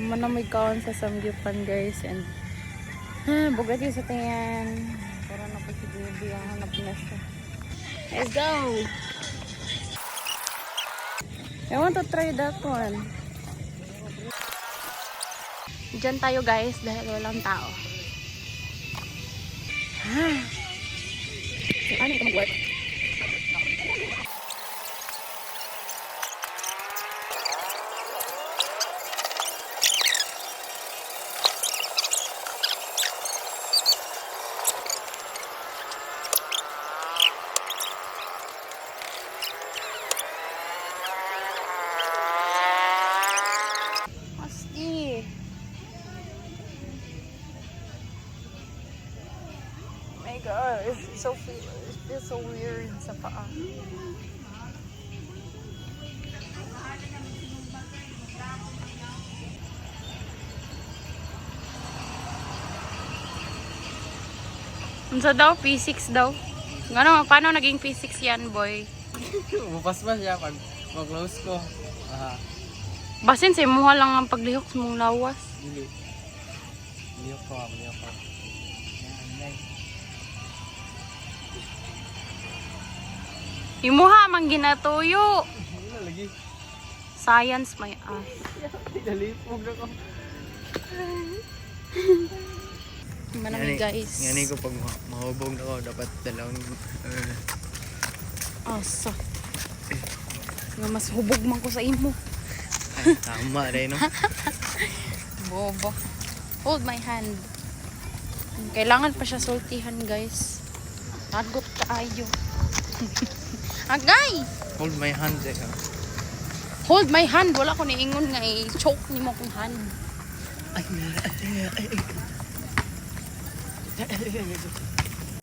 Manamig kaon sa samgyupan guys. And bugati sa tayan. Para na po si Baby ang hanap na siya. Let's go! I want to try that one. Diyan tayo guys dahil walang tao. Ano ito mag-work? God, it feels so weird sa paa. Unsa daw? P6 daw? Ano, paano naging P6 yan, boy? Bupas ba siya pag mag-close ko? Basin sa imuha lang ang paglihok sa mong lawas. Dili. Liyok ko. Imuha mang ginatuyo. Ano lagi? Science may ass. Dalipog na ko. Manami guys. Ngani ko pag mahubog na ko, dapat dalawang... Asa. Nga mas hubog man ko sa imo. Ay, tama rin, no? Bobo. Hold my hand. Kailangan pa siya sultihan guys. Nagot kaayo. Agay! Hold my hand, eh. Hold my hand. Wala ko niingon nga i-choke ni mo kong hand. Ay.